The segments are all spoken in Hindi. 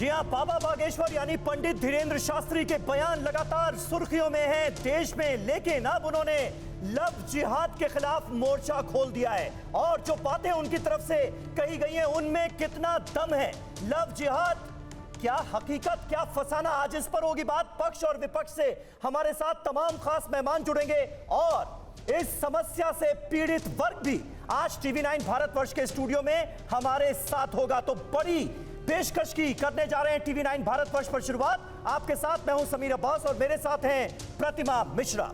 जी हां, बाबा बागेश्वर यानी पंडित धीरेंद्र शास्त्री के बयान लगातार सुर्खियों में हैं देश में, लेकिन अब उन्होंने लव जिहाद के खिलाफ मोर्चा खोल दिया है और जो बातें उनकी तरफ से कही गई हैं उनमें कितना दम है। लव जिहाद क्या हकीकत, क्या फसाना, आज इस पर होगी बात। पक्ष और विपक्ष से हमारे साथ तमाम खास मेहमान जुड़ेंगे और इस समस्या से पीड़ित वर्ग भी आज टीवी 9 भारतवर्ष के स्टूडियो में हमारे साथ होगा। तो बड़ी पेशकश की करने जा रहे हैं टीवी 9 भारतवर्ष पर शुरुआत। आपके साथ मैं हूं समीर अब्बास और मेरे साथ हैं प्रतिमा मिश्रा।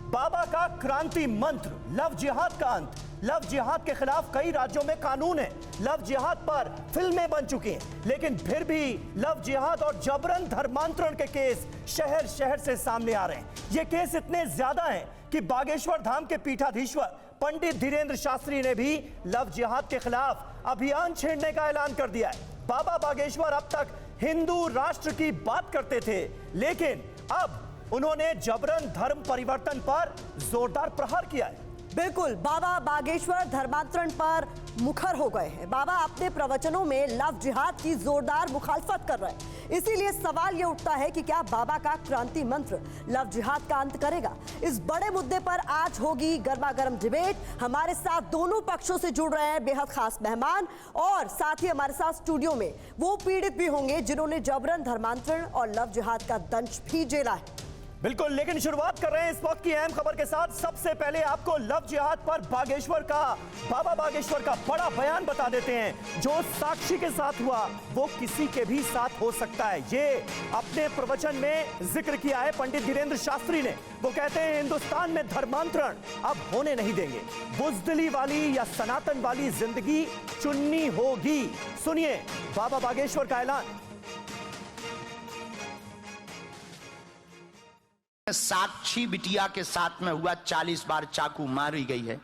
बाबा का क्रांति मंत्र, लव जिहाद का अंत। लव जिहाद के खिलाफ कई राज्यों में कानून है, लव जिहाद पर फिल्में बन चुकी हैं, लेकिन फिर भी लव जिहाद और जबरन धर्मांतरण के केस शहर शहर से सामने आ रहे हैं। ये केस इतने ज्यादा हैं कि बागेश्वर धाम के पीठाधीश्वर पंडित धीरेंद्र शास्त्री ने भी लव जिहाद के खिलाफ अभियान छेड़ने का ऐलान कर दिया है। बाबा बागेश्वर अब तक हिंदू राष्ट्र की बात करते थे, लेकिन अब उन्होंने जबरन धर्म परिवर्तन पर जोरदार प्रहार किया है। बिल्कुल, बाबा बागेश्वर धर्मांतरण पर मुखर हो गए हैं। बाबा अपने प्रवचनों में लव जिहाद की जोरदार मुखालफत कर रहे हैं। इसीलिए सवाल यह उठता है कि क्या बाबा का क्रांति मंत्र लव जिहाद का अंत करेगा? इस बड़े मुद्दे पर आज होगी गर्मागर्म डिबेट। हमारे साथ दोनों पक्षों से जुड़ रहे हैं बेहद खास मेहमान और साथ ही हमारे साथ स्टूडियो में वो पीड़ित भी होंगे जिन्होंने जबरन धर्मांतरण और लव जिहाद का दंश भी झेला है। बिल्कुल, लेकिन शुरुआत कर रहे हैं इस वक्त की अहम खबर के साथ। सबसे पहले आपको लव जिहाद पर बाबा बागेश्वर का बड़ा बयान बता देते हैं। जो साक्षी के साथ हुआ वो किसी के भी साथ हो सकता है, ये अपने प्रवचन में जिक्र किया है पंडित धीरेंद्र शास्त्री ने। वो कहते हैं हिंदुस्तान में धर्मांतरण अब होने नहीं देंगे, बुजदिली वाली या सनातन वाली जिंदगी चुननी होगी। सुनिए बाबा बागेश्वर का ऐलान। साक्षी बिटिया के साथ में हुआ 40 बार चाकू मारी गई है,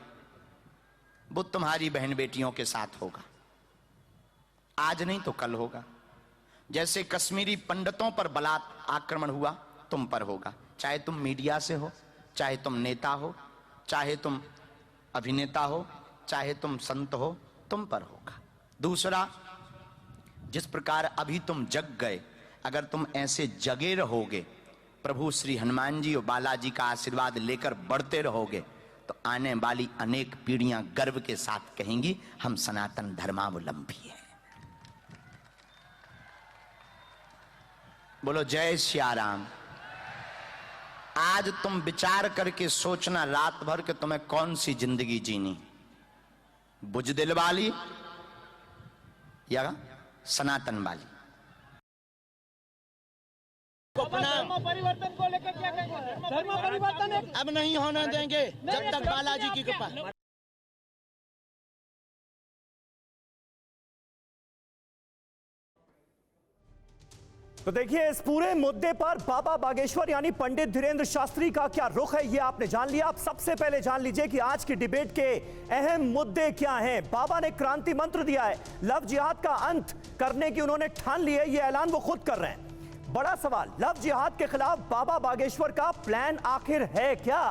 वो तुम्हारी बहन बेटियों के साथ होगा। आज नहीं तो कल होगा। जैसे कश्मीरी पंडितों पर बलात् आक्रमण हुआ, तुम पर होगा। चाहे तुम मीडिया से हो, चाहे तुम नेता हो, चाहे तुम अभिनेता हो, चाहे तुम संत हो, तुम पर होगा। दूसरा, जिस प्रकार अभी तुम जग गए, अगर तुम ऐसे जगे रहोगे, प्रभु श्री हनुमान जी और बालाजी का आशीर्वाद लेकर बढ़ते रहोगे, तो आने वाली अनेक पीढ़ियां गर्व के साथ कहेंगी हम सनातन धर्मावलंबी हैं। बोलो जय श्री राम। आज तुम विचार करके सोचना रात भर के तुम्हें कौन सी जिंदगी जीनी, बुजदिल वाली या सनातन वाली। धर्म परिवर्तन को लेकर क्या कहेंगे? धर्म परिवर्तन अब नहीं होने देंगे जब तक बालाजी की कृपा। तो देखिए इस पूरे मुद्दे पर बाबा बागेश्वर यानी पंडित धीरेंद्र शास्त्री का क्या रुख है ये आपने जान लिया। आप सबसे पहले जान लीजिए कि आज की डिबेट के अहम मुद्दे क्या हैं। बाबा ने क्रांति मंत्र दिया है, लव जिहाद का अंत करने की उन्होंने ठान ली है, ये ऐलान वो खुद कर रहे हैं। बड़ा सवाल, लव जिहाद के खिलाफ बाबा बागेश्वर का प्लान आखिर है क्या?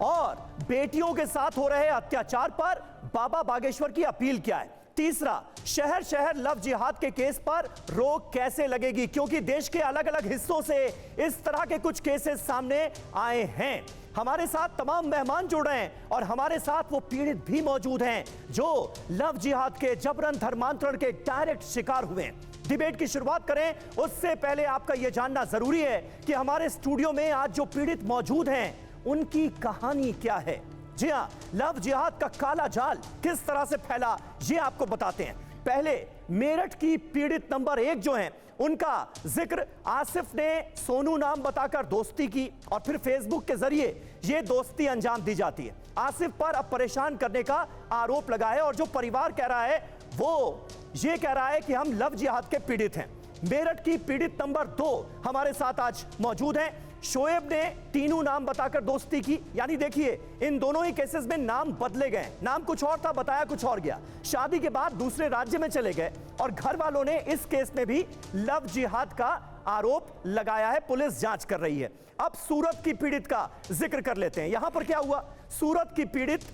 और बेटियों के साथ हो रहे अत्याचार पर बाबा बागेश्वर की अपील क्या है? तीसरा, शहर शहर लव जिहाद के केस पर रोक कैसे लगेगी, क्योंकि देश के अलग अलग हिस्सों से इस तरह के कुछ केसेस सामने आए हैं। हमारे साथ तमाम मेहमान जुड़ रहे हैं और हमारे साथ वो पीड़ित भी मौजूद हैं जो लव जिहाद के जबरन धर्मांतरण के डायरेक्ट शिकार हुए हैं। डिबेट की शुरुआत करें उससे पहले आपका यह जानना जरूरी है कि हमारे स्टूडियो में आज जो पीड़ित मौजूद हैं उनकी कहानी क्या है। जी हां, लव जिहाद का काला जाल किस तरह से फैला ये आपको बताते हैं। पहले मेरठ की पीड़ित नंबर 1 जो हैं उनका जिक्र आसिफ ने सोनू नाम बताकर दोस्ती की और फिर फेसबुक के जरिए ये दोस्ती अंजाम दी जाती है। आसिफ पर अब परेशान करने का आरोप लगा है और जो परिवार कह रहा है वो ये कह रहा है कि हम लव जिहाद के पीड़ित हैं। मेरठ की पीड़ित नंबर 2 हमारे साथ आज मौजूद हैं। शोएब ने टीनू नाम बताकर दोस्ती की, यानी देखिए इन दोनों ही केसेस में नाम बदले गए। नाम कुछ और था, बताया कुछ और गया। शादी के बाद दूसरे राज्य में चले गए और घर वालों ने इस केस में भी लव जिहाद का आरोप लगाया है। पुलिस जांच कर रही है। अब सूरत की पीड़ित का जिक्र कर लेते हैं। यहां पर क्या हुआ, सूरत की पीड़ित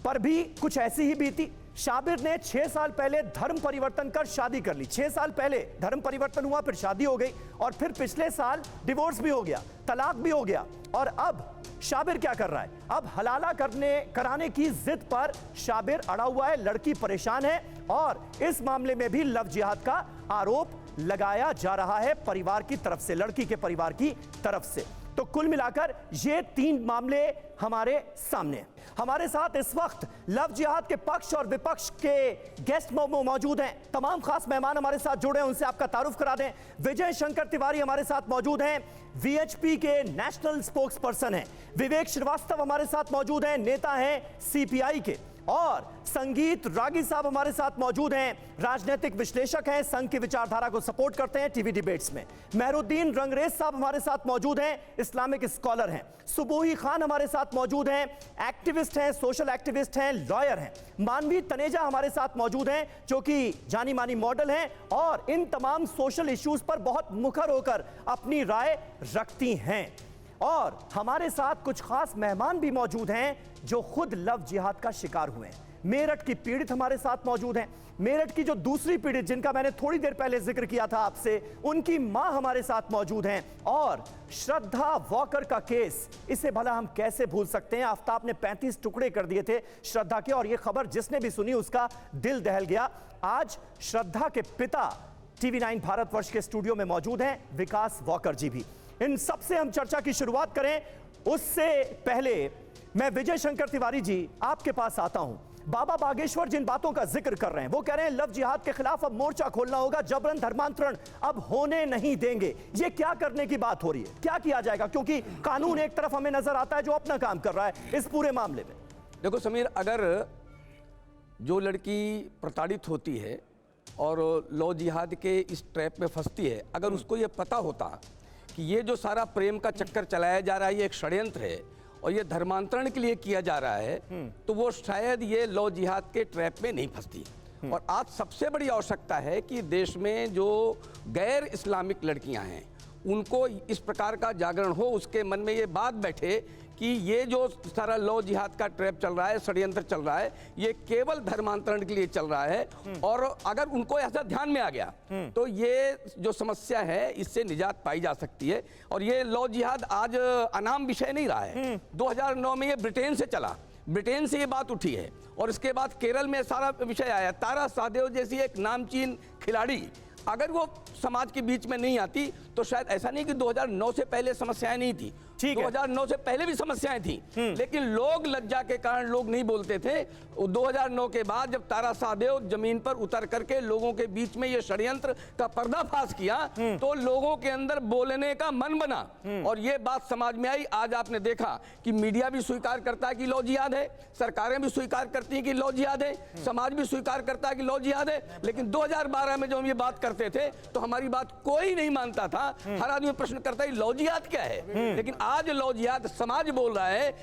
पर भी कुछ ऐसी ही बीती। शाबिर ने 6 साल पहले धर्म परिवर्तन कर शादी कर ली। 6 साल पहले धर्म परिवर्तन हुआ, फिर शादी हो गई और फिर पिछले साल डिवोर्स भी हो गया, तलाक भी हो गया। और अब शाबिर क्या कर रहा है? अब हलाला कराने की जिद पर शाबिर अड़ा हुआ है, लड़की परेशान है और इस मामले में भी लव जिहाद का आरोप लगाया जा रहा है परिवार की तरफ से, लड़की के परिवार की तरफ से। तो कुल मिलाकर ये 3 मामले हमारे सामने हैं। हमारे साथ इस वक्त लव जिहाद के पक्ष और विपक्ष के गेस्ट मौजूद हैं। तमाम खास मेहमान हमारे साथ जुड़े हैं, उनसे आपका तारुफ करा दें। विजय शंकर तिवारी हमारे साथ मौजूद हैं, वीएचपी के नेशनल स्पोक्स पर्सन हैं। विवेक श्रीवास्तव हमारे साथ मौजूद हैं, नेता हैं सीपीआई के। और संगीत रागी साहब हमारे साथ मौजूद हैं, राजनीतिक विश्लेषक हैं, संघ की विचारधारा को सपोर्ट करते हैं टीवी डिबेट्स में। मेहरुद्दीन रंगरेज साहब हमारे साथ मौजूद हैं, इस्लामिक स्कॉलर हैं। सुबोही खान हमारे साथ मौजूद हैं, एक्टिविस्ट हैं, सोशल एक्टिविस्ट हैं, लॉयर हैं। मानवी तनेजा हमारे साथ मौजूद हैं, जो कि जानी मानी मॉडल हैं और इन तमाम सोशल इश्यूज पर बहुत मुखर होकर अपनी राय रखती हैं। और हमारे साथ कुछ खास मेहमान भी मौजूद हैं जो खुद लव जिहाद का शिकार हुए हैं। मेरठ की पीड़ित हमारे साथ मौजूद हैं। मेरठ की जो दूसरी पीड़ित, जिनका मैंने थोड़ी देर पहले जिक्र किया था आपसे, उनकी मां हमारे साथ मौजूद हैं। और श्रद्धा वॉकर का केस, इसे भला हम कैसे भूल सकते हैं? आफ्ताब ने 35 टुकड़े कर दिए थे श्रद्धा के, और यह खबर जिसने भी सुनी उसका दिल दहल गया। आज श्रद्धा के पिता TV9 भारतवर्ष के स्टूडियो में मौजूद हैं, विकास वॉकर जी भी। इन सबसे हम चर्चा की शुरुआत करें, उससे पहले मैं विजय शंकर तिवारी जी आपके पास आता हूं। बाबा बागेश्वर जिन बातों का जिक्र कर रहे हैं, वो कह रहे हैं लव जिहाद के खिलाफ अब मोर्चा खोलना होगा, जबरन धर्मांतरण अब होने नहीं देंगे। ये क्या करने की बात हो रही है? क्या किया जाएगा? क्योंकि कानून एक तरफ हमें नजर आता है जो अपना काम कर रहा है इस पूरे मामले में। देखो समीर, अगर जो लड़की प्रताड़ित होती है और लव जिहाद के इस ट्रैप में फंसती है, अगर उसको ये पता होता कि ये जो सारा प्रेम का चक्कर चलाया जा रहा है ये एक षड्यंत्र है और ये धर्मांतरण के लिए किया जा रहा है, तो वो शायद ये लव जिहाद के ट्रैप में नहीं फंसती। और आज सबसे बड़ी आवश्यकता है कि देश में जो गैर इस्लामिक लड़कियां हैं उनको इस प्रकार का जागरण हो, उसके मन में ये बात बैठे कि ये जो सारा लव जिहाद का ट्रैप चल रहा है, षड्यंत्र चल रहा है, ये केवल धर्मांतरण के लिए चल रहा है। और अगर उनको ऐसा ध्यान में आ गया तो ये जो समस्या है इससे निजात पाई जा सकती है। और ये लव जिहाद आज अनाम विषय नहीं रहा है। 2009 में ये ब्रिटेन से चला, ब्रिटेन से ये बात उठी है और इसके बाद केरल में सारा विषय आया। तारा साहदेव जैसी एक नामचीन खिलाड़ी अगर वो समाज के बीच में नहीं आती तो शायद ऐसा नहीं कि 2009 से पहले समस्याएं नहीं थी, 2009 से पहले भी समस्याएं थी, लेकिन लोग लज्जा के कारण लोग नहीं बोलते थे। 2009 के बाद जब तारा साहदेव जमीन पर उतर करके लोगों के बीच में ये षड्यंत्र का पर्दाफाश किया तो लोगों के अंदर बोलने का मन बना और ये बात समाज में आई। आज आपने देखा कि मीडिया भी स्वीकार करता है कि लव जिहाद है, सरकारें भी स्वीकार करती हैं कि लव जिहाद है, समाज भी स्वीकार करता है कि लव जिहाद है। लेकिन 2012 में जब हम ये बात करते थे तो हमारी बात कोई नहीं मानता था, हर आदमी प्रश्न करता है लव जिहाद क्या है। लेकिन आज लव जिहाद समाज बोल रहा है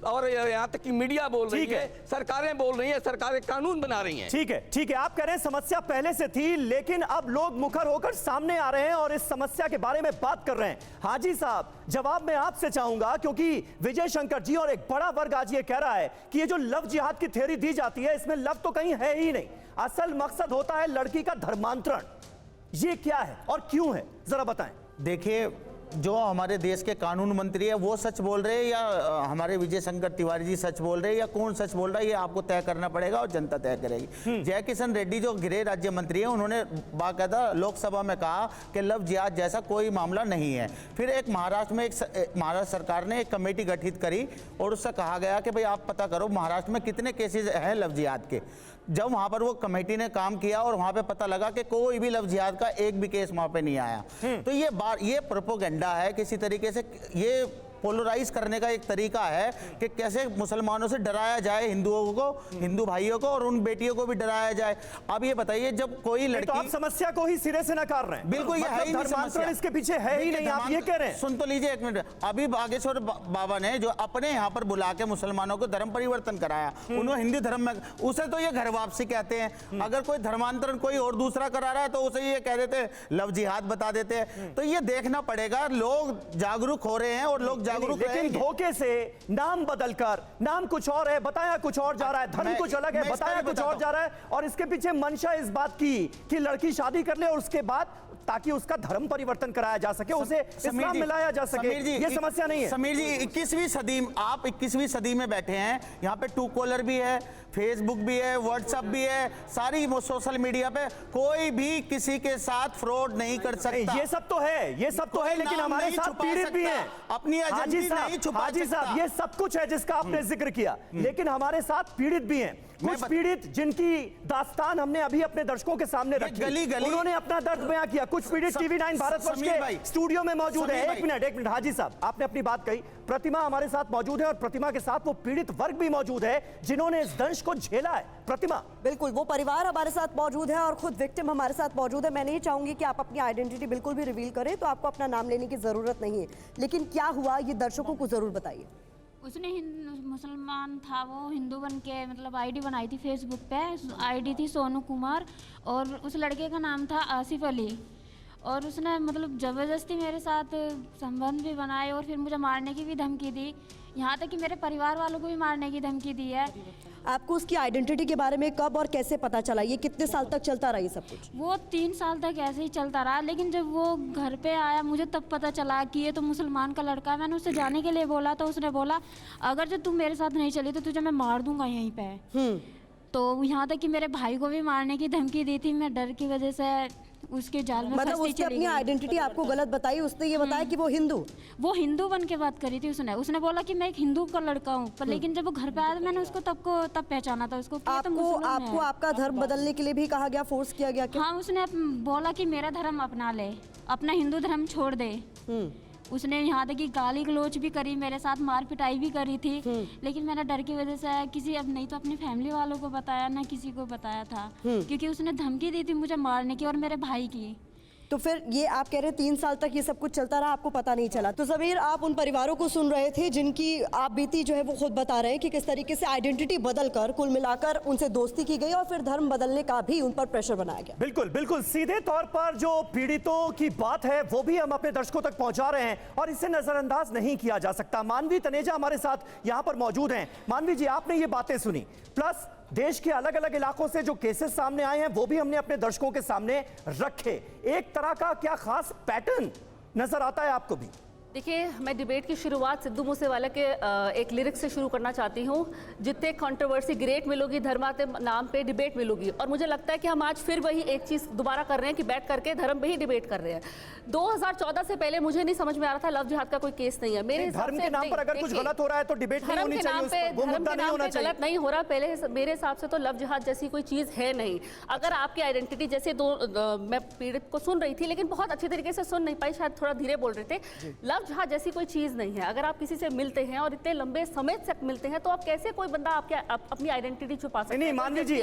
और यहां तक कि मीडिया बोल रही है, सरकारें बोल रही हैं, सरकारें कानून बना रही हैं। ठीक है, ठीक है, आप कह रहे हैं समस्या पहले से थी लेकिन अब लोग मुखर होकर सामने आ रहे हैं और इस समस्या के बारे में बात कर रहे हैं। हाजी साहब, जवाब मैं आपसे चाहूंगा क्योंकि विजय शंकर जी और एक बड़ा वर्ग आज ये कह रहा है कि ये जो लव जिहाद की थ्योरी दी जाती है इसमें लव तो कहीं है ही नहीं, असल मकसद होता है लड़की का धर्मांतरण। ये क्या है और क्यों है, जरा बताएं। देखिए, जो हमारे देश के कानून मंत्री है वो सच बोल रहे हैं या हमारे विजय शंकर तिवारी जी सच बोल रहे हैं या कौन सच बोल रहा है, ये आपको तय करना पड़ेगा और जनता तय करेगी। जय किशन रेड्डी जो गृह राज्य मंत्री है उन्होंने बाकायदा लोकसभा में कहा कि लव जिहाद जैसा कोई मामला नहीं है। फिर एक महाराष्ट्र में महाराष्ट्र सरकार ने एक कमेटी गठित करी और उससे कहा गया कि भाई आप पता करो महाराष्ट्र में कितने केसेज हैं लव जिहाद के। जब वहां पर वो कमेटी ने काम किया और वहां पे पता लगा कि कोई भी लव जिहाद का एक भी केस वहां पे नहीं आया। तो ये प्रोपोगेंडा है, किसी तरीके से ये पोलराइज करने का एक तरीका है कि कैसे मुसलमानों से डराया जाए हिंदुओं को, हिंदू भाइयों को, और उन बेटियों को भी डराया जाए। अब ये बताइए, जब कोई लड़की, तो आप समस्या को ही सिरे से नकार रहे हैं। बिल्कुल, ये है ही नहीं समस्या, इसके पीछे है ही नहीं, आप ये कह रहे हैं। सुन तो लीजिए एक मिनट, अभी बागेश्वर बाबा ने जो अपने यहाँ पर बुला के मुसलमानों को धर्म परिवर्तन कराया, उन्होंने हिंदू धर्म में, उसे तो ये घर वापसी कहते हैं। अगर कोई धर्मांतरण कोई और दूसरा करा रहा है तो उसे ये कह देते हैं लव जिहाद बता देते हैं। तो ये देखना पड़ेगा, लोग जागरूक हो रहे हैं और लोग जागरूक लेकिन रहेंगे। धोखे से नाम बदलकर, नाम कुछ और है बताया कुछ और जा रहा है, धर्म कुछ अलग है मैं इसका बताया भी कुछ और जा रहा है, और इसके पीछे मंशा इस बात की कि लड़की शादी कर ले और उसके बाद ताकि उसका धर्म परिवर्तन कराया जा सके, उसे इस्लाम में लाया जा सके। ये समस्या नहीं है समीर जी, 21वीं सदी आप 21वीं सदी में बैठे हैं, यहाँ पे ट्रू कॉलर भी है, फेसबुक भी है, व्हाट्सएप भी है, सारी सोशल मीडिया पे कोई भी किसी के साथ फ्रॉड नहीं कर सकता। ये सब तो है, ये सब तो है, लेकिन नाम हमारे नहीं साथ छुपा पीड़ित भी सकता, हैं। अपनी हाजी एजेंसी नहीं छुपा हाजी सकता। साहब, ये सब कुछ है जिसका आपने जिक्र किया, लेकिन हमारे साथ पीड़ित भी हैं। कुछ पीड़ित जिनकी दास्तान हमने अभी अपने दर्शकों के सामने रखी, गली-गली उन्होंने अपना दर्द बयां किया। कुछ पीड़ित टीवी 9 भारतवर्ष के स्टूडियो में मौजूद है। एक मिनट हाजी साहब, आपने अपनी बात कही, प्रतिमा हमारे साथ मौजूद है और प्रतिमा के साथ वो पीड़ित वर्ग भी मौजूद है जिन्होंने इस दंश को झेला है। प्रतिमा, बिल्कुल, वो परिवार हमारे साथ मौजूद है और खुद विक्टिम हमारे साथ मौजूद है। मैं नहीं चाहूंगी कि आप अपनी आइडेंटिटी बिल्कुल भी रिवील करें, तो आपको अपना नाम लेने की जरूरत नहीं है, लेकिन क्या हुआ ये दर्शकों को जरूर बताइए। उसने मुसलमान था, वो हिंदू बन के मतलब आईडी बनाई थी फेसबुक पे, आईडी थी सोनू कुमार, और उस लड़के का नाम था आसिफ अली, और उसने मतलब ज़बरदस्ती मेरे साथ संबंध भी बनाए और फिर मुझे मारने की भी धमकी दी, यहाँ तक कि मेरे परिवार वालों को भी मारने की धमकी दी है। आपको उसकी आइडेंटिटी के बारे में कब और कैसे पता चला? ये कितने साल तक चलता रहा ये सब कुछ? वो 3 साल तक ऐसे ही चलता रहा, लेकिन जब वो घर पे आया मुझे तब पता चला कि ये तो मुसलमान का लड़का है। मैंने उससे जाने के लिए बोला तो उसने बोला अगर जो तुम मेरे साथ नहीं चली तो तुझे मैं मार दूंगा यहीं पे। तो यहाँ तक कि मेरे भाई को भी मारने की धमकी दी थी। मैं डर की वजह से उसके जाल में मतलब उसने अपनी आइडेंटिटी आपको गलत बताई, उसने ये बताया कि वो हिंदू बन के बात करी थी। उसने बोला कि मैं एक हिंदू का लड़का हूँ, पर लेकिन जब वो घर पे आया तो मैंने उसको तब पहचाना था उसको। आपको आपका धर्म बदलने के लिए भी कहा गया, फोर्स किया गया क्या? हाँ, उसने बोला कि मेरा धर्म अपना ले, अपना हिंदू धर्म छोड़ दे। उसने यहाँ तक कि गाली गलोच भी करी, मेरे साथ मार पिटाई भी करी थी, लेकिन मैंने डर की वजह से अब नहीं तो अपनी फैमिली वालों को बताया, ना किसी को बताया था, क्योंकि उसने धमकी दी थी मुझे मारने की और मेरे भाई की। तो फिर ये आप कह रहे हैं 3 साल तक ये सब कुछ चलता रहा, आपको पता नहीं चला। तो ज़मीर, आप उन परिवारों को सुन रहे थे जिनकी आप बीती जो है वो खुद बता रहे हैं कि किस तरीके से आइडेंटिटी बदलकर कुल मिलाकर उनसे दोस्ती की गई और फिर धर्म बदलने का भी उन पर प्रेशर बनाया गया। बिल्कुल बिल्कुल, सीधे तौर पर जो पीड़ितों की बात है वो भी हम अपने दर्शकों तक पहुंचा रहे हैं और इसे नजरअंदाज नहीं किया जा सकता। मानवी तनेजा हमारे साथ यहाँ पर मौजूद हैं। मानवी जी, आपने ये बातें सुनी, प्लस देश के अलग अलग इलाकों से जो केसेस सामने आए हैं वो भी हमने अपने दर्शकों के सामने रखे। एक तरह का क्या खास पैटर्न नजर आता है आपको भी? देखिए, मैं डिबेट की शुरुआत सिद्धू मूसेवाला के एक लिरिक्स से शुरू करना चाहती हूँ। जितने कंट्रोवर्सी ग्रेट मिलोगी धर्म के नाम पे डिबेट मिलोगी, और मुझे लगता है कि हम आज फिर वही एक चीज़ दोबारा कर रहे हैं कि बैठ करके धर्म पे ही डिबेट कर रहे हैं। 2014 से पहले मुझे नहीं समझ में आ रहा था लव जिहाद का कोई केस नहीं है। मेरे धर्म के नाम पर अगर कुछ गलत हो रहा है तो डिबेट नहीं होनी चाहिए, उस पर वो मुद्दा नहीं होना चाहिए। गलत नहीं हो रहा पहले, मेरे हिसाब से तो लव जिहाद जैसी कोई चीज़ है नहीं। अगर आपकी आइडेंटिटी जैसे मैं पीड़ित को सुन रही थी लेकिन बहुत अच्छी तरीके से सुन नहीं पाई, शायद थोड़ा धीरे बोल रहे थे। लव जिहाद जैसी कोई चीज़ नहीं है। अगर आप किसी से मिलते हैं और इतने लंबे समय तक मिलते हैं तो आप कैसे कोई बंदा अपनी आइडेंटिटी छुपा सकता है? नहीं,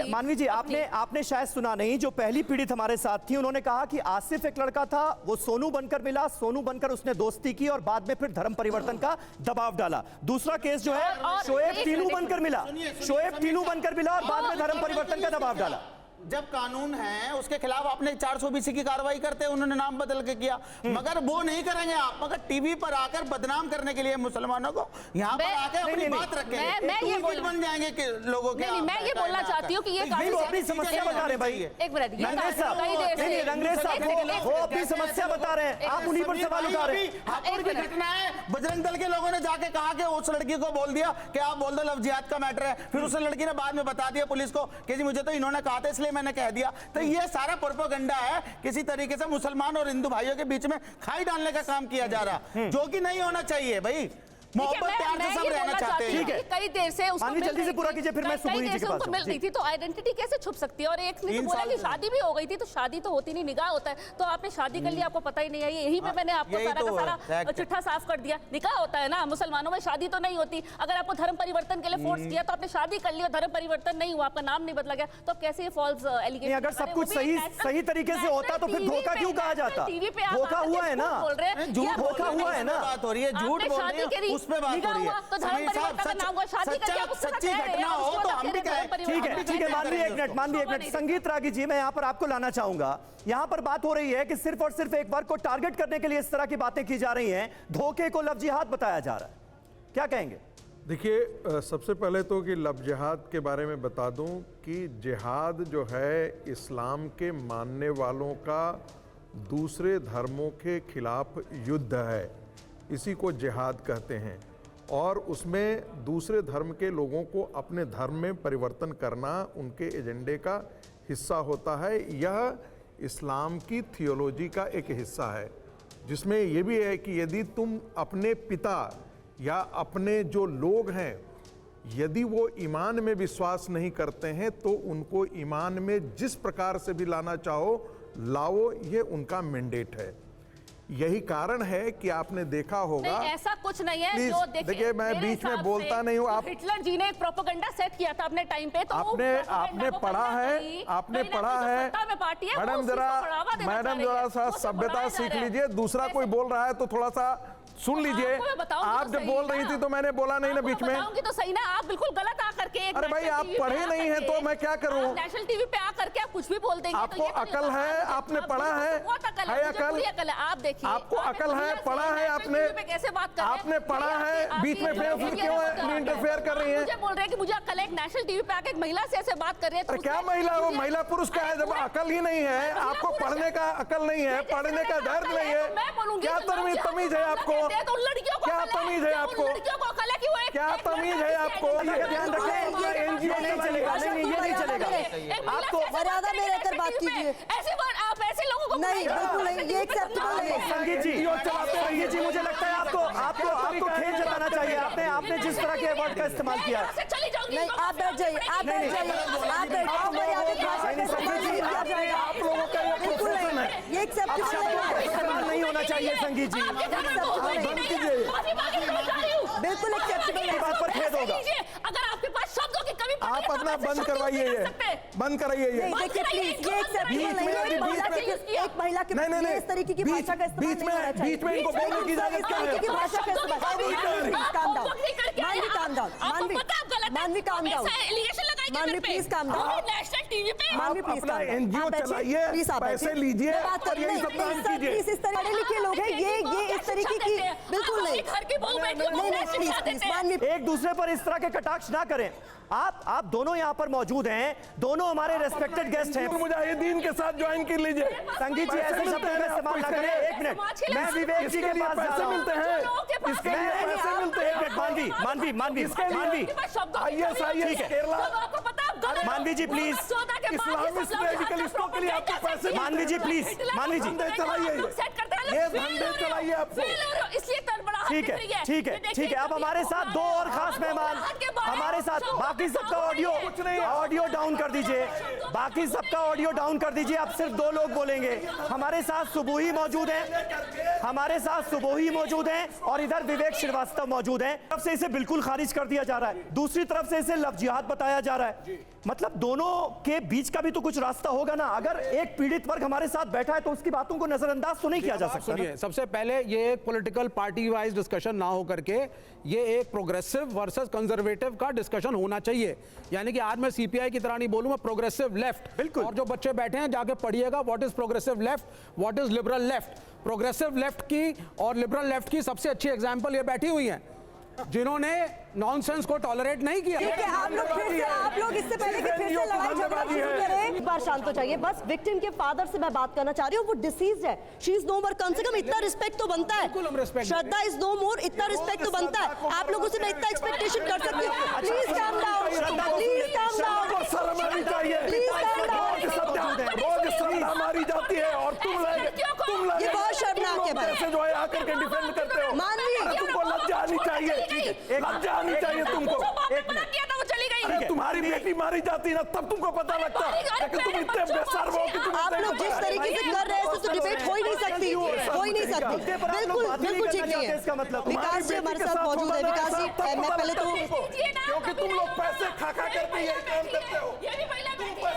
मानवी जी, आपने शायद सुना नहीं, जो पहली पीड़ित हमारे साथ थी उन्होंने कहा कि आसिफ एक लड़का था, वो सोनू बनकर मिला, सोनू बनकर उसने दोस्ती की और बाद में फिर धर्म परिवर्तन का दबाव डाला। दूसरा केस जो है शोएब तीनू बनकर मिला, शोएब तीनू बनकर मिला और बाद में धर्म परिवर्तन का दबाव डाला। जब कानून है उसके खिलाफ आपने 420 की कार्रवाई करते हैं, उन्होंने नाम बदल के किया, मगर वो नहीं करेंगे आप। मगर टीवी पर आकर बदनाम करने के लिए मुसलमानों को यहाँ पर आकर अपनी बात रखेंगे, मैं ये बन जाएंगे कि लोगों के। मैं ये बोलना चाहती हूँ कि ये अपनी समस्या बता रहे हैं भाई। एक मिनट, रंगरेज साहब वो अपनी समस्या बता रहे हैं, आप उन्हीं पर सवाल उठा रहे हैं। घटना है, बजरंग दल के लोगों ने जाके कहा कि उस लड़की को बोल दिया कि आप बोल दो लव जिहाद का मैटर है, फिर उस लड़की ने बाद में बता दिया पुलिस को कि जी मुझे तो इन्होंने कहा था इसलिए मैंने कह दिया। तो ये सारा प्रोपेगेंडा है, किसी तरीके से मुसलमान और हिंदू भाइयों के बीच में खाई डालने का काम किया जा रहा, जो कि नहीं होना चाहिए भाई। मोहब्बत प्यार से सब रहना चाहते हैं। ठीक है, कई देर से उसको जल्दी से पूरा कीजिए, फिर मैं सुबह जी के पास मिल रही थी तो आइडेंटिटी कैसे छुप सकती है? और एक ने तो बोला कि शादी भी हो गई थी, तो शादी तो होती नहीं, निकाह होता है। तो आपने शादी कर लिया, आपको पता ही नहीं है। यही पे मैंने आपको सारा का सारा चिट्ठा साफ कर दिया। निकाह होता है ना, मुसलमानों में शादी तो नहीं होती। अगर आपको धर्म परिवर्तन के लिए फोर्स किया तो आपने शादी कर ली और धर्म परिवर्तन नहीं हुआ, आपका नाम नहीं बदला गया, तो कैसे ये फॉल्स एलिगेशन? अगर सब कुछ सही तरीके से होता तो फिर धोखा क्यों कहा जाता? धोखा हुआ है ना, धोखा हुआ है ना, बात हो रही है, झूठ बोल रहे हैं। उस पे बात हो रही है। तो धर्म परिवर्तन का नाम हुआ, शादी करके आप उसके साथ सच्ची रह रहे घटना हैं, हो उसको तो हम भी कहें। ठीक है, ठीक है, मानवी एक मिनट, मानवी एक मिनट। संगीत रागी जी, मैं यहाँ पर आपको लाना चाहूंगा। यहाँ पर बात हो रही है कि सिर्फ और सिर्फ एक वर्ग को टारगेट करने के लिए इस तरह की बातें की जा रही हैं, धोखे को लव जिहाद बताया जा रहा है, क्या कहेंगे? देखिए, सबसे पहले तो कि लव जिहाद के बारे में बता दूं कि जिहाद जो है इस्लाम के मानने वालों का दूसरे धर्मों के खिलाफ युद्ध है, इसी को जिहाद कहते हैं। और उसमें दूसरे धर्म के लोगों को अपने धर्म में परिवर्तन करना उनके एजेंडे का हिस्सा होता है। यह इस्लाम की थियोलॉजी का एक हिस्सा है, जिसमें यह भी है कि यदि तुम अपने पिता या अपने जो लोग हैं, यदि वो ईमान में विश्वास नहीं करते हैं तो उनको ईमान में जिस प्रकार से भी लाना चाहो लाओ, ये उनका मैंडेट है। यही कारण है कि आपने देखा होगा, नहीं, ऐसा कुछ नहीं है। जो देखिए, मैं बीच में बोलता नहीं हूँ। आप हिटलर जी ने एक प्रोपेगेंडा सेट किया था अपने टाइम पे, तो आपने पढ़ा है, आपने पढ़ा है। मैडम जरा सा सभ्यता सीख लीजिए। दूसरा कोई बोल रहा है तो थोड़ा सा सुन लीजिए। आप जब बोल रही थी तो मैंने बोला नहीं ना बीच में। तो सही ना, आप बिल्कुल गलत आकर के। अरे भाई, आप पढ़े नहीं हैं तो मैं क्या करूं? नेशनल टीवी पे आकर के आप कुछ भी बोल देंगे। आपको अकल है? आपने पढ़ा है? अकल है, आप देखिए। आपको अकल है? पढ़ा है आपने? कैसे बात कर रहे हैं? आपने पढ़ा है? बीच में क्यों इंटरफेयर कर रही है? मुझे बोल रहे हैं कि मुझे अकल है। एक नेशनल टीवी पे आके एक महिला से ऐसे बात कर रही है। क्या महिला? वो महिला पुरुष का है जब अकल ही नहीं है। आपको पढ़ने का अकल नहीं है, पढ़ने का दर्द नहीं है। क्या तमीज है आपको? क्या तमीज है आपको? क्या तमीज है आपको? ध्यान रखें, एनजीओ नहीं चलेगा। नहीं, ये नहीं चलेगा। आपको मर्यादा में रहकर बात कीजिए। ऐसे आप ऐसे लोगों को नहीं, बिल्कुल नहीं, ये एक्सेप्टेबल नहीं है। संगीत जी, मुझे लगता है आपको खेद जताना चाहिए। आपने जिस तरह के वर्ड का इस्तेमाल किया है। नहीं, आप बैठ जाइए, आप बैठ जाइए, आप बैठ जाइए। आप लोगों का ये प्रोफेशन है, ये एक्सेप्टेबल इस्तेमाल नहीं होना चाहिए। संगीत जी, बिल्कुल एक्सेप्टेबल इस बात पर खेद होगा। अगर आपके पास शब्दों की कमी आप अपना बंद करवाइए, ये बंद कराइए। ये देखिए प्लीज, ये एक्सेप्टेबल नहीं है। एक महिला के नहीं, इस तरीके की भाषा का इस्तेमाल नहीं होना चाहिए। बीच में इनको बोलने की इजाजत क्या है? इस तरीके की भाषा का इस्तेमाल। काम डाउन, मानवी काम डाउन, मानवी काम डाउन, मानवी please calm down. National TV पे मानवी प्लीज अपना एनजीओ चलाइए, पैसे लीजिए और यही सब काम कीजिए। प्लीज, इस तरह पढ़े लिखे लोग हैं, ये इस तरीके की बिल्कुल नहीं। घर की बहू बैठी प्लीज, मानवी एक दूसरे पर इस तरह के कटाक्ष ना करें। आप दोनों यहाँ पर मौजूद हैं, दोनों हमारे रेस्पेक्टेड गेस्ट हैं। मुजाहिदीन के साथ ज्वाइन कर लीजिए। संगीत जी, ऐसे शब्दों का इस्तेमाल ना करें। एक मिनट, मैं विवेक जी के पास जा रहा हूं। मिलते हैं, इसके लिए पैसे मिलते हैं। एक मिनट, मानवी ठीक है, केरला, मानवी जी प्लीज, इस्लामिस्ट रेडिकलिस्टों के लिए आपके पैसे। मानवी जी प्लीज, मानवी जी चलाइए, ये धंधे चलाइए आपको। ठीक है। अब हमारे साथ दो और खास मेहमान हमारे साथ। बाकी सबका ऑडियो डाउन कर दीजिए। बाकी सबका ऑडियो डाउन कर दीजिए। अब सिर्फ दो लोग बोलेंगे। हमारे साथ सुबोही मौजूद हैं और इधर विवेक श्रीवास्तव मौजूद हैं। तरफ से इसे बिल्कुल खारिज कर दिया जा रहा है, दूसरी तरफ से इसे लव जिहाद बताया जा रहा है। मतलब दोनों के बीच का भी तो कुछ रास्ता होगा ना। अगर एक पीड़ित वर्ग हमारे साथ बैठा है तो उसकी बातों को नजरअंदाज तो नहीं किया जा सकता। सुनिए, सबसे पहले ये एक पॉलिटिकल पार्टी वाइज डिस्कशन ना हो करके ये एक प्रोग्रेसिव वर्सेस कंजर्वेटिव का डिस्कशन होना चाहिए। यानी कि आज मैं सीपीआई की तरह नहीं बोलूं, मैं प्रोग्रेसिव लेफ्ट। बिल्कुल। और जो बच्चे बैठे हैं जाके पढ़िएगा what is progressive left, what is liberal left. Progressive left की और लिबरल लेफ्ट की सबसे अच्छी एग्जांपल ये बैठी हुई हैं जिन्होंने नॉनसेंस को टॉलरेट नहीं किया। ठीक है, आप लोग इससे पहले कि फिर से लड़ाई झगड़ा शुरू करें, एक बार शांत हो जाइए। बस विक्टिम के फादर से मैं बात करना चाह रही हूँ। वो डिसीज्ड है, शी इज नो मोर। कम से कम इतना रिस्पेक्ट तो बनता है। श्रद्धा इज नो मोर, इतना रिस्पेक्ट तो बनता है। आप लोगों से मैं इतना एक्सपेक्टेशन कर सकती हूँ। Please calm down, please calm down, शर्म आनी चाहिए। Please calm down. रोज श्रद्धा मारी जाती है और तुम ये बहुत शर्मनाक है भाई। जो है आकर के डिफेंड करते हो। मानवी, तुमको लज्जा आनी चाहिए, लज्जा आनी चाहिए तुमको। अरे तुम्हारी बेटी मारी जाती ना तब तुमको पता लगता है कि तुम इतने बेशर्म हो कि तुम। आप लोग जिस तरीके से कर रहे हैं तो डिबेट हो ही नहीं सकती, बिल्कुल ठीक नहीं है। विकास जी हमारे साथ मौजूद है। विकास जी, मैं पहले तो क्योंकि तुम लोग पैसे खा करके ये काम करते हो।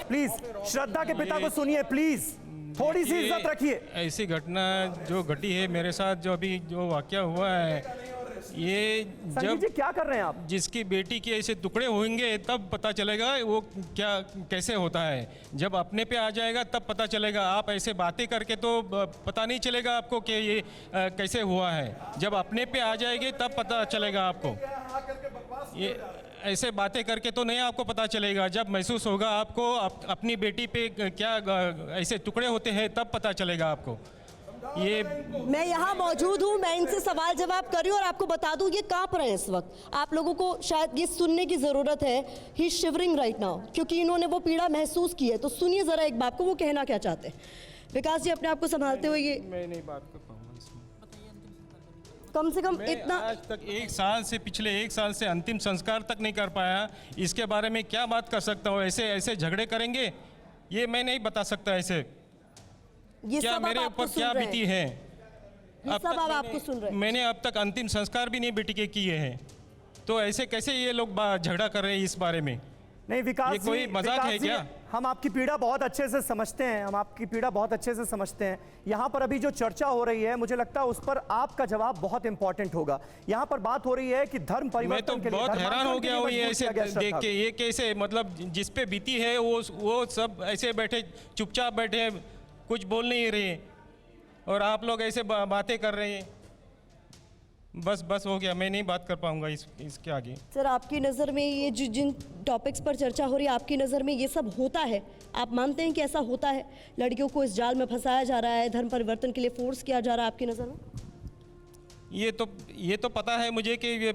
प्लीज श्रद्धा के पिता को सुनिए, प्लीज थोड़ी सी इज्जत रखिए। ऐसी घटना जो घटी है मेरे साथ, जो अभी जो वाकया हुआ है ये संजीव जी क्या कर रहे हैं आप? जिसकी बेटी के ऐसे टुकड़े होंगे तब पता चलेगा वो क्या कैसे होता है। जब अपने पे आ जाएगा तब पता चलेगा। आप ऐसे बातें करके तो पता नहीं चलेगा आपको कि ये कैसे हुआ है। जब अपने पे आ जाएगी तब पता चलेगा आपको। ये ऐसे बातें करके तो नहीं आपको पता चलेगा। जब महसूस होगा आपको अपनी बेटी पे क्या ऐसे टुकड़े होते हैं तब पता चलेगा आपको। ये मैं यहाँ मौजूद हूँ, मैं इनसे सवाल जवाब कर रही हूँ और आपको बता दूँ ये कांप रहे हैं इस वक्त। आप लोगों को शायद ये सुनने की ज़रूरत है। ही शिवरिंग राइट नाउ, क्योंकि इन्होंने वो पीड़ा महसूस की है। तो सुनिए ज़रा एक बात को, वो कहना क्या चाहते हैं। विकास जी अपने आप को संभालते हुए ये मैं नहीं बात कर पाऊंगा इसमें। कम से कम इतना आज तक पिछले एक साल से अंतिम संस्कार तक नहीं कर पाया। इसके बारे में क्या बात कर सकता हूँ? ऐसे झगड़े करेंगे ये मैं नहीं बता सकता। ऐसे ये क्या सब मेरे ऊपर क्या बीती है? ये सब अब आपको सुन रहे हैं। मैंने अब तक अंतिम संस्कार भी नहीं बेटी के किए हैं, तो ऐसे कैसे ये लोग झगड़ा कर रहे हैं इस बारे में? नहीं विकास ये कोई मजाक है क्या? हम आपकी पीड़ा बहुत अच्छे से समझते हैं, हम आपकी पीड़ा बहुत अच्छे से समझते हैं। यहाँ पर अभी जो चर्चा हो रही है, मुझे लगता है उस पर आपका जवाब बहुत इंपॉर्टेंट होगा। यहाँ पर बात हो रही है कि धर्म परिवर्तन मैं तो बहुत हैरान हो गया हूँ ये ऐसे देख के। ये कैसे, मतलब जिस पे बीती है वो सब ऐसे बैठे चुपचाप बैठे, कुछ बोल नहीं रहे, और आप लोग ऐसे बातें कर रहे हैं। बस हो गया, मैं नहीं बात कर पाऊंगा इसके आगे। सर आपकी नज़र में ये जिन टॉपिक्स पर चर्चा हो रही है, आपकी नज़र में ये सब होता है? आप मानते हैं कि ऐसा होता है? लड़कियों को इस जाल में फंसाया जा रहा है, धर्म परिवर्तन के लिए फोर्स किया जा रहा है, आपकी नज़र में? ये तो पता है मुझे कि ये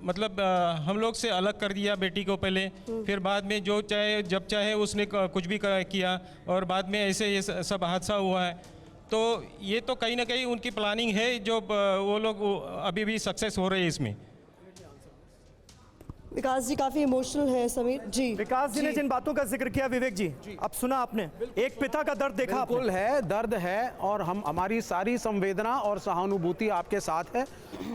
मतलब हम लोग से अलग कर दिया बेटी को पहले, फिर बाद में जो चाहे जब चाहे उसने कुछ भी किया, और बाद में ऐसे ये सब हादसा हुआ है। तो ये तो कहीं ना कहीं उनकी प्लानिंग है, जो वो लोग अभी भी सक्सेस हो रहे हैं इसमें। विकास जी काफी इमोशनल है। समीर जी, विकास जी ने जिन बातों का जिक्र किया, विवेक जी अब सुना आपने, एक पिता का दर्द देखा आपने। बिल्कुल है, दर्द है, और हमारी सारी संवेदना और सहानुभूति आपके साथ है।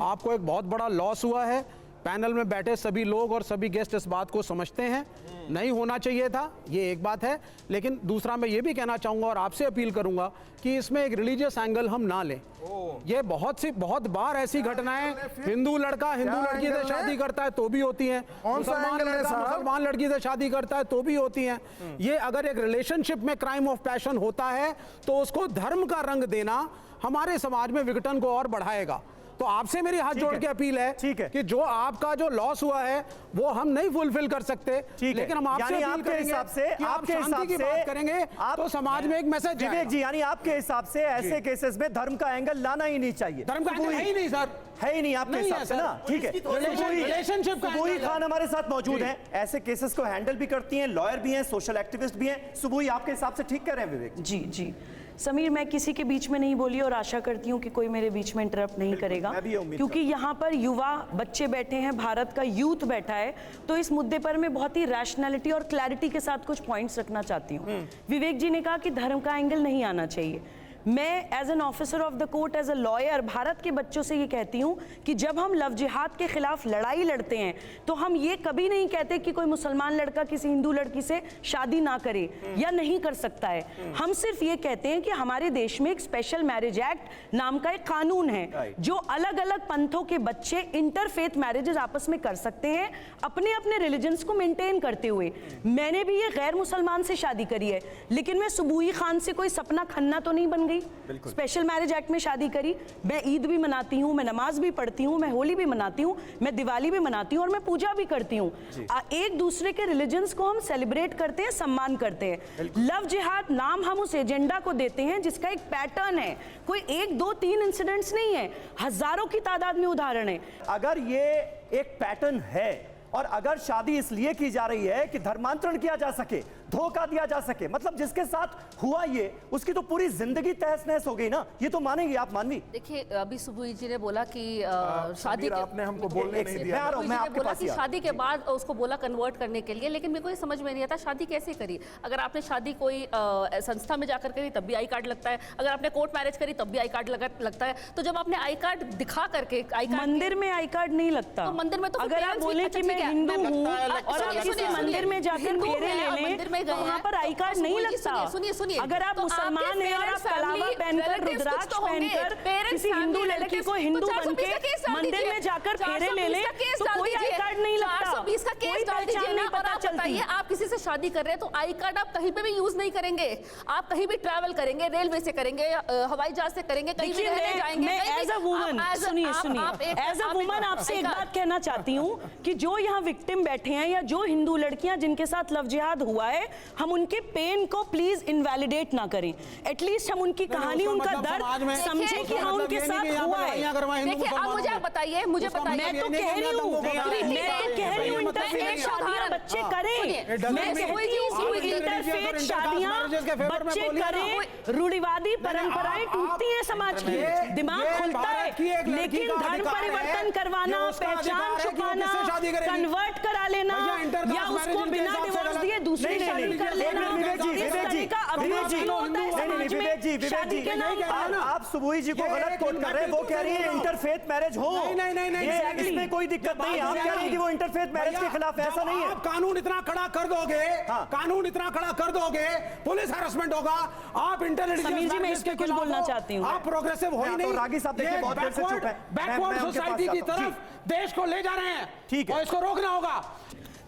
आपको एक बहुत बड़ा लॉस हुआ है। पैनल में बैठे सभी लोग और सभी गेस्ट इस बात को समझते हैं, नहीं होना चाहिए था, ये एक बात है। लेकिन दूसरा मैं ये भी कहना चाहूँगा और आपसे अपील करूँगा कि इसमें एक रिलीजियस एंगल हम ना लें। ये बहुत बार ऐसी घटनाएं, हिंदू लड़का हिंदू लड़की से शादी करता है तो भी होती हैं, मुसलमान लड़की से शादी करता है तो भी होती हैं। ये अगर एक रिलेशनशिप में क्राइम ऑफ पैशन होता है तो उसको धर्म का रंग देना हमारे समाज में विघटन को और बढ़ाएगा। तो आपसे मेरी हाथ जोड़ के अपील है कि जो आपका जो लॉस हुआ है वो हम नहीं फुलफिल कर सकते, लेकिन हम आपसे अपील करेंगे कि आप शांति की बात करेंगे तो समाज में एक मैसेज जाएगा। विवेक जी, यानी आपके हिसाब से ऐसे केसेस में धर्म का एंगल लाना ही नहीं चाहिए। धर्म का एंगल है ही नहीं सर, है ही नहीं आपके हिसाब से ना? ठीक है, रिलेशनशिप सुबुही खान हमारे साथ मौजूद हैं, ऐसे केसेस को हैंडल भी करती हैं, लॉयर भी हैं, सोशल एक्टिविस्ट भी हैं। सुबुही आपके हिसाब से ठीक कह रहे हैं विवेक? जी समीर, मैं किसी के बीच में नहीं बोली और आशा करती हूँ कि कोई मेरे बीच में इंटरप्ट नहीं करेगा, क्योंकि यहाँ पर युवा बच्चे बैठे हैं, भारत का यूथ बैठा है। तो इस मुद्दे पर मैं बहुत ही रैशनैलिटी और क्लैरिटी के साथ कुछ पॉइंट्स रखना चाहती हूँ। विवेक जी ने कहा कि धर्म का एंगल नहीं आना चाहिए। मैं as an officer of the court, as a lawyer, Bharat के बच्चों से ये कहती हूँ कि जब हम लव जिहाद के खिलाफ लड़ाई लड़ते हैं तो हम ये कभी नहीं कहते कि कोई मुसलमान लड़का किसी हिंदू लड़की से शादी ना करे या नहीं कर सकता है। हम सिर्फ ये कहते हैं कि हमारे देश में एक स्पेशल मैरिज एक्ट नाम का एक कानून है जो अलग अलग पंथों के बच्चे इंटरफेथ मैरिजेस आपस में कर सकते हैं, अपने अपने रिलीजन्स को मेंटेन करते हुए। मैंने भी ये गैर मुसलमान से शादी करी है, लेकिन मैं सुबुही खान से कोई सपना खन्ना तो नहीं बन गई। स्पेशल मैरिज एक्ट में शादी करी। मैं ईद भी मनाती हूँ, मैं नमाज भी पढ़ती हूँ, मैं होली भी मनाती हूँ, मैं दिवाली भी मनाती हूँ और मैं पूजा भी करती हूँ। एक दूसरे के रिलीजन्स को हम सेलिब्रेट करते हैं, सम्मान करते हैं। लव जिहाद नाम हम उस एजेंडा को देते हैं जिसका एक पैटर्न है, कोई 1 2 3 इंसिडेंट्स नहीं है, हजारों की तादाद में उदाहरण है। अगर ये एक पैटर्न है और अगर शादी इसलिए की जा रही है कि धर्मांतरण किया जा सके, धोखा दिया जा सके, मतलब जिसके साथ हुआ ये, उसकी तो पूरी जिंदगी तहस नहस हो गई ना। ये तो मानेंगे आप मानवी? देखिए, अभी सुबुही जी ने बोला कि शादी के आपने हमको बोलने नहीं दिया। बोला कि शादी के बाद उसको बोला कन्वर्ट करने के लिए, लेकिन मेरे को ये समझ में नहीं आता शादी कैसे करी। अगर आपने शादी कोई संस्था में जाकर करी तब भी आई कार्ड लगता है, अगर आपने कोर्ट मैरिज करी तब भी आई कार्ड लगता है। तो जब आपने आई कार्ड दिखा करके, मंदिर में आई कार्ड नहीं लगता। तो मंदिर में तो अगर आप बोले कि मैं हिंदू हूँ और आप किसी मंदिर में जाकर फेरे ले लें तो वहाँ पर आई कार्ड नहीं लगता। सुनिए अगर आप मुसलमान हैं और आप कलावा पहनकर, रुद्राक्ष पहनकर किसी हिंदू लड़की को हिंदू बन के मंदिर में जाकर फेरे ले लें तो कोई आई कार्ड नहीं लगता, 420 का केस डाल दीजिए ना। और आप बताइए, आप किसी से शादी कर रहे हैं तो आई कार्ड आप कहीं पे भी यूज नहीं करेंगे। आप कहीं भी ट्रैवल करेंगे, रेलवे से करेंगे, हवाई जहाज से करेंगे, कहीं भी रहने जाएंगे। मैं एज अ वुमन, सुनिए, एज अ वुमन आपसे एक बात कहना चाहती हूँ कि जो यहाँ विक्टिम बैठे हैं या जो हिंदू लड़कियां जिनके साथ लव जिहाद हुआ है, हम उनके पेन को प्लीज इनवैलिडेट ना करें। एटलीस्ट हम उनकी कहानी, उनका दर्द समझे कि हाँ उनके साथ हुआ है। देखिए, आप मुझे बताइए, मैं तो कह रही हूँ इंटरफेथ शादियां बच्चे करें, मैं कहती हूँ इंटरफेथ शादियां बच्चे करें। रूढ़िवादी परंपराएं टूटती हैं समाज की, दिमाग खुलता है, लेकिन धर्म परिवर्तन करवाना, पहचान छुपाना, कन्वर्ट करा लेना या उसको बिना डिवोर्स दिए दूसरी शादी कर लेना, आप सुबोई जी को गलत कोट कर रहे हैं। वो कह रही है इंटरफेथ मैरिज हो, इसमें कोई दिक्कत नहीं। आप कह रही है कि वो इंटरफेथ मैरिज के खिलाफ, ऐसा नहीं है। आप कानून इतना खड़ा कर दोगे, कानून इतना खड़ा कर दोगे, पुलिस हैरेसमेंट होगा। आप इंटेलिजेंस, समीर जी मैं इस पे कुछ बोलना चाहती हूँ। आप प्रोग्रेसिव हो ही नहीं। रागी साहब देखिए बहुत देर से चुप है। बैकवर्ड सोसाइटी की तरफ देश को ले जा रहे हैं, ठीक है, और इसको रोकना होगा।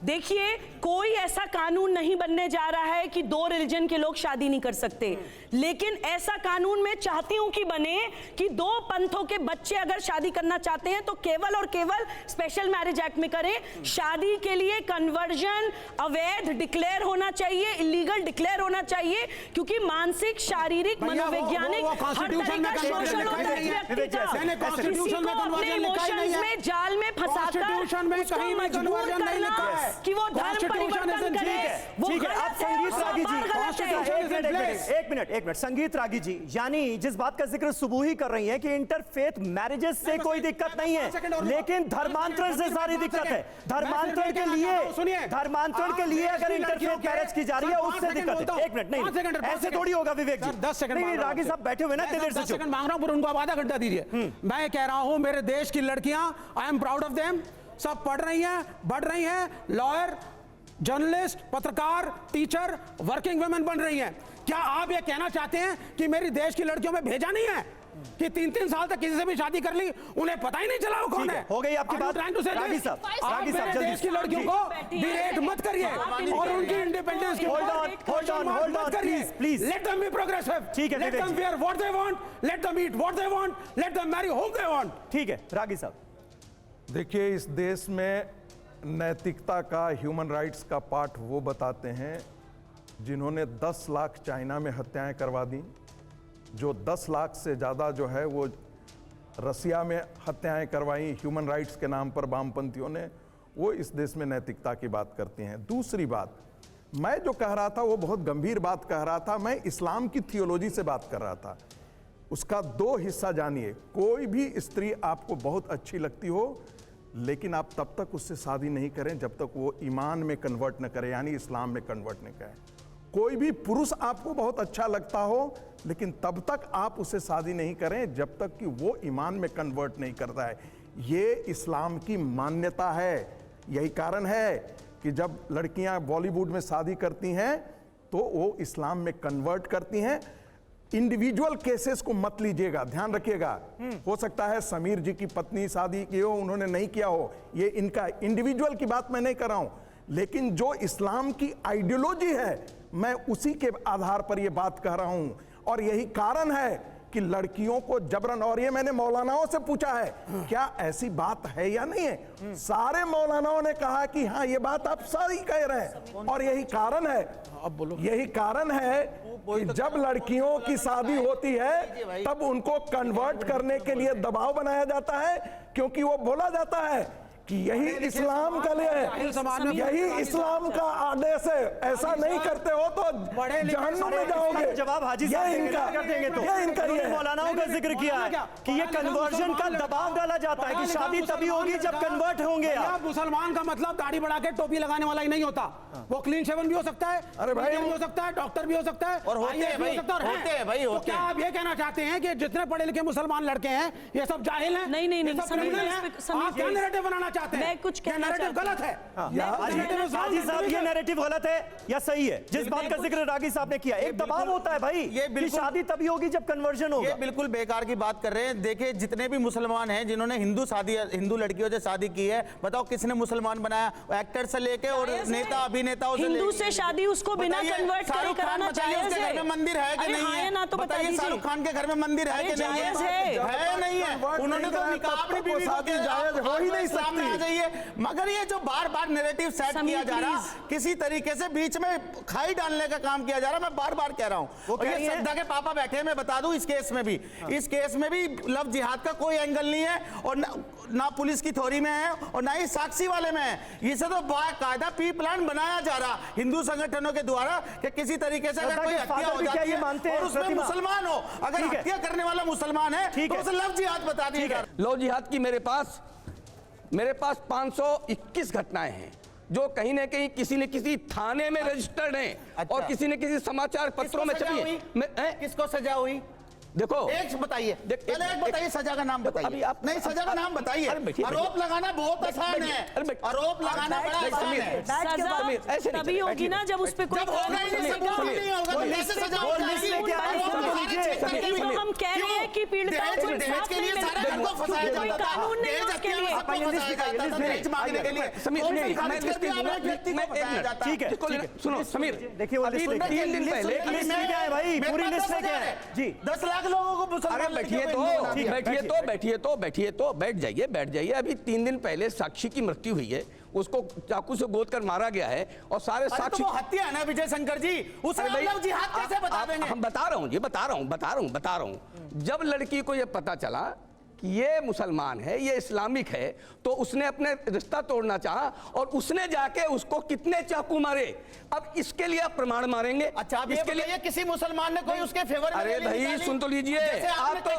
देखिए, कोई ऐसा कानून नहीं बनने जा रहा है कि दो रिलीजन के लोग शादी नहीं कर सकते, लेकिन ऐसा कानून मैं चाहती हूं कि बने कि दो पंथों के बच्चे अगर शादी करना चाहते हैं तो केवल और केवल स्पेशल मैरिज एक्ट में करें। शादी के लिए कन्वर्जन अवैध डिक्लेयर होना चाहिए, इलीगल डिक्लेयर होना चाहिए, क्योंकि मानसिक, शारीरिक, मनोवैज्ञानिक हर तरह का शोषण होता है व्यक्ति का। किसी को अपने इमोशंस में जाल में फंसाकर उसको मजबूर करना कि वो धर्म परिवर्तन करे, वो गलत है, वो संगीत रागी जी, एक मिनट संगीत रागी जी, यानी जिस बात का जिक्र सुबह कर रही है कि इंटरफेथ मैरिजेस से कोई दिक्कत नहीं है, लेकिन धर्मांतरण से सारी दिक्कत है। धर्मांतरण के लिए अगर इंटरफेथ मैरिज की जा रही है उससे दिक्कत है। एक मिनट, नहीं ऐसे थोड़ी होगा विवेक जी। 10 सेकंड नहीं, रागी साहब बैठे हुए ना, 10 सेकंड मांग रहा हूं, उनको आधा घंटा दीजिए। मैं कह रहा हूं मेरे देश की लड़कियां, I am proud of them, सब पढ़ रही हैं, बढ़ रही हैं, लॉयर, जर्नलिस्ट, पत्रकार, टीचर, वर्किंग वुमेन बन रही हैं। क्या आप ये कहना चाहते हैं कि मेरी देश की लड़कियों में भेजा नहीं है कि 3-3 साल तक किसी से भी शादी कर ली, उन्हें पता ही नहीं चला वो कौन है? हो गई आपकी बात। रागी साहब देश की लड़कियों को डिरेट मत करिए और उनकी इंडिपेंडेंस की मत करिए। Please let them be progressive, ठीक है, let them wear what they want, let them eat what they want, let them marry whom they want. ठीक है रागी साहब, देखिए, इस देश में नैतिकता का, ह्यूमन राइट्स का पाठ वो बताते हैं जिन्होंने 10 लाख चाइना में हत्याएं करवा दी, जो 10 लाख से ज़्यादा जो है वो रसिया में हत्याएं करवाई ह्यूमन राइट्स के नाम पर वामपंथियों ने, वो इस देश में नैतिकता की बात करते हैं। दूसरी बात, मैं जो कह रहा था वो बहुत गंभीर बात कह रहा था, मैं इस्लाम की थियोलॉजी से बात कर रहा था। उसका 2 हिस्सा जानिए। कोई भी स्त्री आपको बहुत अच्छी लगती हो, लेकिन आप तब तक उससे शादी नहीं करें जब तक वो ईमान में कन्वर्ट न करे, यानी इस्लाम में कन्वर्ट न करें। कोई भी पुरुष आपको बहुत अच्छा लगता हो, लेकिन तब तक आप उससे शादी नहीं करें जब तक कि वो ईमान में कन्वर्ट नहीं करता है। ये इस्लाम की मान्यता है। यही कारण है कि जब लड़कियां बॉलीवुड में शादी करती हैं तो वो इस्लाम में कन्वर्ट करती हैं। इंडिविजुअल केसेस को मत लीजिएगा, ध्यान रखिएगा। हो सकता है समीर जी की पत्नी शादी की हो, उन्होंने नहीं किया हो, ये इनका इंडिविजुअल की बात मैं नहीं कर रहा हूं, लेकिन जो इस्लाम की आइडियोलॉजी है मैं उसी के आधार पर ये बात कह रहा हूं। और यही कारण है कि लड़कियों को जबरन, और ये मैंने मौलानाओं से पूछा है क्या ऐसी बात है या नहीं है, सारे मौलानाओं ने कहा कि हाँ ये बात आप सारी कह रहे हैं। और यही कारण है, अब बोलो, यही कारण है कि जब लड़कियों की शादी होती है तब उनको कन्वर्ट करने के लिए दबाव बनाया जाता है, क्योंकि वो बोला जाता है कि यही इस्लाम का लिए, यही इस्लाम का आदेश है, ऐसा नहीं करते हो तो जहन्नुम में जाओगे। जवाब हाजी साहब कर देंगे। तो ये मौलानाओं का जिक्र किया है कि ये कन्वर्जन का दबाव डाला जाता है कि शादी तभी होगी जब कन्वर्ट होंगे। आप मुसलमान का मतलब दाढ़ी बढ़ा के टोपी लगाने वाला ही नहीं होता, वो क्लीन शेवन भी हो सकता है, अरे भाई भी हो सकता है, डॉक्टर भी हो सकता है, और होते हैं भाई, तो क्या आप ये कहना चाहते हैं कि जितने पढ़े लिखे मुसलमान लड़के हैं ये सब जाहिल हैं? नहीं, आप क्या नैरेटिव बनाना चाहते हैं। मैं कुछ कहना नैरेटिव चाहती हूँ। गलत है। हाजी साहब, ये नैरेटिव गलत है या सही है? जिस बात का जिक्र रागी साहब ने किया, एक दबाव होता है भाई, ये शादी तभी होगी जब कन्वर्जन होगा। ये बिल्कुल बेकार की बात कर रहे हैं। देखिए, जितने भी मुसलमान हैं जिन्होंने हिंदू लड़कियों से शादी की है, बताओ किसने मुसलमान बनाया? एक्टर से लेके और नेता अभिनेताओं से हिंदू से शादी उसको बिना कन्वर्ट करे कराना जायज है। घर में मंदिर है कि नहीं है? ना तो बताइए, शाहरुख खान के घर में मंदिर है कि नहीं है? नहीं है। उन्होंने तो अपनी बीवी को जायज हो ही नहीं सामने आ जाइए। मगर ये जो बार बार नैरेटिव सेट किया जा रहा, किसी तरीके से बीच में खाई डालने का काम किया जा रहा, मैं बार बार कह रहा हूं। ये श्रद्धा के पापा बैठे हैं, मैं बता दूं, इस केस में भी लव जिहाद का कोई एंगल नहीं है, और ना पुलिस की थ्योरी में है और ना ही साक्षी वाले में है। इसे तो बाकायदा प्री प्लान बनाया जा रहा हिंदू संगठनों के द्वारा कि किसी तरीके से अगर कोई हत्या हो जाती है और उसमें मुसलमान हो, अगर हत्या करने वाला मुसलमान है तो उसे लव जिहाद बता दिया। लव जिहाद की मेरे पास 521 घटनाएं हैं जो कहीं ना कहीं किसी न किसी थाने में रजिस्टर्ड हैं और किसी न किसी समाचार पत्रों में छपी है। किसको सजा हुई? देखो, एक बताइए, पहले एक बताइए, सजा का नाम बताइए। अभी आप नहीं, सजा का नाम बताइए। आरोप लगाना बहुत आसान है, आरोप लगाना बड़ा आसान है। सजा तभी होगी ना जब उस पे कोई हम कह रहे हैं कि पीड़िताओं को इंसाफ नहीं मिलता, कोई कानून नहीं उसके लिए। ठीक है, सुनो समीर, देखिए अभी 3 दिन पहले लिस्ट में क्या है भाई, पूरी लिस्ट में क्या है जी? 10 लाख लोगों को मुसलमान बैठ जाइए। अभी 3 दिन पहले साक्षी की मृत्यु हुई है, उसको चाकू से गोद कर मारा गया है और सारे साक्षी। तो वो हत्या है ना विजय शंकर जी, उसमें लव जिहाद कैसे बता देंगे? हम बता रहा हूं। जब लड़की को यह पता चला कि ये मुसलमान है, ये इस्लामिक है, तो उसने अपने रिश्ता तोड़ना चाहा और उसने जाके उसको कितने चाकू मारे। अब इसके लिए आप प्रमाण मारेंगे? अच्छा, आप इसके लिए किसी मुसलमान ने कोई उसके फेवर में? अरे भाई सुन तो लीजिए, आप तो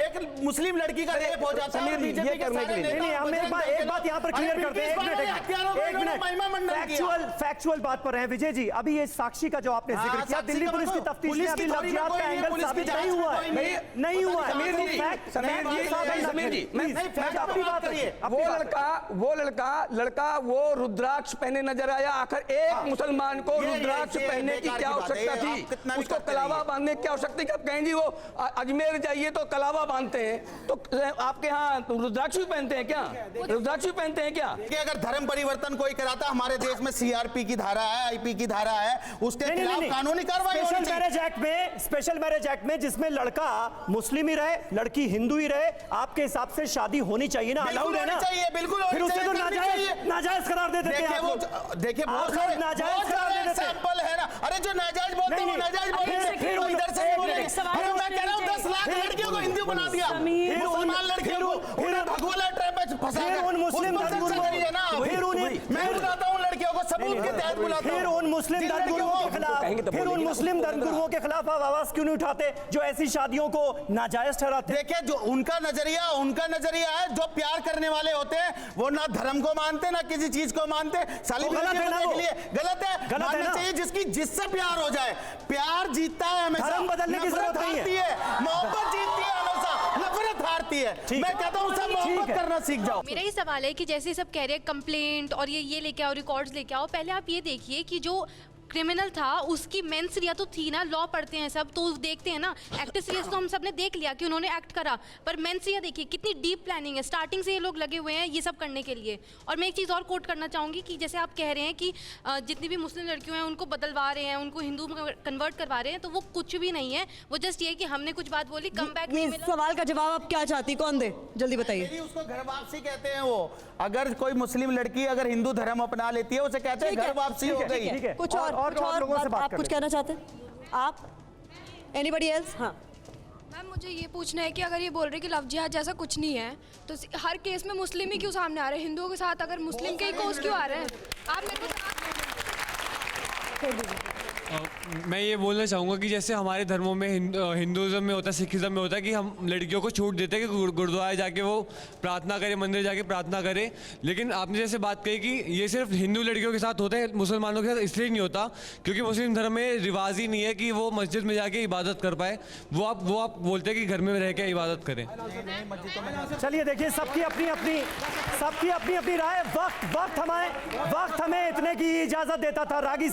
एक मुस्लिम लड़की का रेप हो जाता है, ये करने के लिए हम एक बात यहाँ पर क्लियर करते हैं। फैक्चुअल बात पर हैं विजय जी। अभी ये साक्षी का जो आपने जिक्र किया, दिल्ली पुलिस की तफ्तीश में अभी लव जिहाद का एंगल साबित नहीं हुआ है। समीर जी, लड़का वो रुद्राक्ष पहने नजर आया। आखिर एक मुसलमान को रुद्राक्ष पहनने की क्या आवश्यकता थी? उसको कलावा बांधने की क्या आवश्यकता थी? अब कहें जी वो अजमेर जाइए तो कलावा बांधते हैं, तो आपके यहाँ रुद्राक्ष भी पहनते हैं क्या? रुद्राक्ष भी पहनते हैं क्या? कि अगर धर्म परिवर्तन कोई कराता, हमारे देश में सीआरपी की धारा है, आईपी की धारा है, उसके खिलाफ कानूनी कार्रवाई होनी चाहिए। स्पेशल मैरिज एक्ट में जिसमें लड़का मुस्लिम ही रहे, लड़की हिंदू ही रहे, आपके हिसाब से शादी होनी चाहिए ना? अलाउड है ना? बिल्कुल। फिर उसे तो नाजायज करार दे देते हैं आप लोग। देखिए बहुत सारे नाजायज करार दे देते हैं। एग्जांपल है ना। अरे जो नाजायज बोलते हैं वो नाजायज बोलते, फिर इधर से बोलेंगे। अरे मैं कह रहा हूं 10 लाख लड़कियों को हिंदू बना दिया, मुसलमान लड़कियों को उन्हें भगवान ट्रैप में फंसा दिया। उन मुस्लिम मैं बताता हूं लड़कियों को सबूत के तहत बुलाता हूं। फिर उन मुस्लिम धर्मगुरुओं के खिलाफ आप आवाज क्यों नहीं उठाते जो ऐसी शादियों को नाजायज ठहराते? देखिए, जो उनका नजरिया है, जो प्यार करने वाले होते हैं वो ना धर्म को मानते ना किसी चीज को मानते। गलत है ना? गलत है। मानना चाहिए जिससे प्यार हो जाए। प्यार जीतता है हमेशा, धर्म बदलने की जरूरत नहीं है। मोहब्बत जीतती है हमेशा, नफरत हारती है। मैं कहता हूँ सब मोहब्बत करना सीख जाओ। मेरा ही सवाल है कि जैसे सब कह रहे हैं कंप्लेंट और ये लेके आओ, रिकॉर्ड्स लेके आओ, पहले आप ये देखिए कि जो क्रिमिनल था उसकी मेंसरिया तो थी ना, लॉ पढ़ते हैं सब तो देखते हैं ना। एक्ट सीरियस तो हम सब ने देख लिया कि उन्होंने एक्ट करा, पर मेंसरिया देखिए कितनी डीप प्लानिंग है, स्टार्टिंग से ये लोग लगे हुए हैं ये सब करने के लिए। और मैं एक चीज़ और कोट करना चाहूँगी कि जैसे आप कह रहे हैं कि जितनी भी मुस्लिम लड़कियों हैं उनको बदलवा रहे हैं, उनको हिंदू में कन्वर्ट करवा रहे हैं, तो वो कुछ भी नहीं है। वो जस्ट ये कि हमने कुछ बात बोली, कम बैक नहीं मिला। सवाल का जवाब आप क्या चाहती, कौन दे? जल्दी बताइए। उसको घर वापसी कहते हैं। वो अगर कोई मुस्लिम लड़की अगर हिंदू धर्म अपना लेती है उसे कहते हैं घर वापसी हो गई। कुछ और आप कुछ कहना चाहते हैं? आप एनीबडी एल्स? हाँ मैम, मुझे ये पूछना है कि अगर ये बोल रहे कि लव जिहाद जैसा कुछ नहीं है तो हर केस में मुस्लिम ही क्यों सामने आ रहे हैं? हिंदुओं के साथ अगर मुस्लिम के ही कोस क्यों आ रहे हैं? आप मेरे को मैं ये बोलना चाहूँगा कि जैसे हमारे धर्मों में हिंदुज़म में होता है, सिखिज़म में होता है कि हम लड़कियों को छूट देते हैं कि गुरुद्वारे जाके वो प्रार्थना करें, मंदिर जाके प्रार्थना करें। लेकिन आपने जैसे बात कही कि ये सिर्फ हिंदू लड़कियों के साथ होता है, मुसलमानों के साथ इसलिए नहीं होता क्योंकि मुस्लिम धर्म में रिवाज ही नहीं है कि वो मस्जिद में जाके इबादत कर पाए। वो आप बोलते हैं कि घर में रह के इबादत करें। चलिए देखिए, सबकी अपनी अपनी राय। वक्त हमें इतने की इजाजत देता था। रागी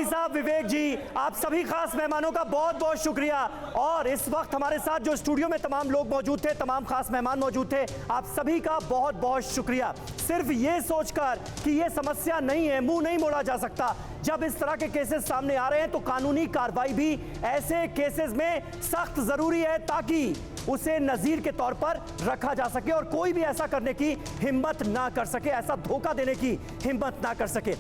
साहब, विवेक जी, आप सभी खास मेहमानों का बहुत बहुत शुक्रिया। और इस वक्त हमारे साथ जो स्टूडियो में तमाम लोग मौजूद थे, तमाम खास मेहमान मौजूद थे, आप सभी का बहुत बहुत शुक्रिया। सिर्फ ये सोचकर कि ये समस्या नहीं है, मुंह नहीं मोड़ा जा सकता। जब इस तरह के केसेस सामने आ रहे हैं तो कानूनी कार्रवाई भी ऐसे केसेस में सख्त जरूरी है ताकि उसे नजीर के तौर पर रखा जा सके और कोई भी ऐसा करने की हिम्मत ना कर सके, ऐसा धोखा देने की हिम्मत ना कर सके।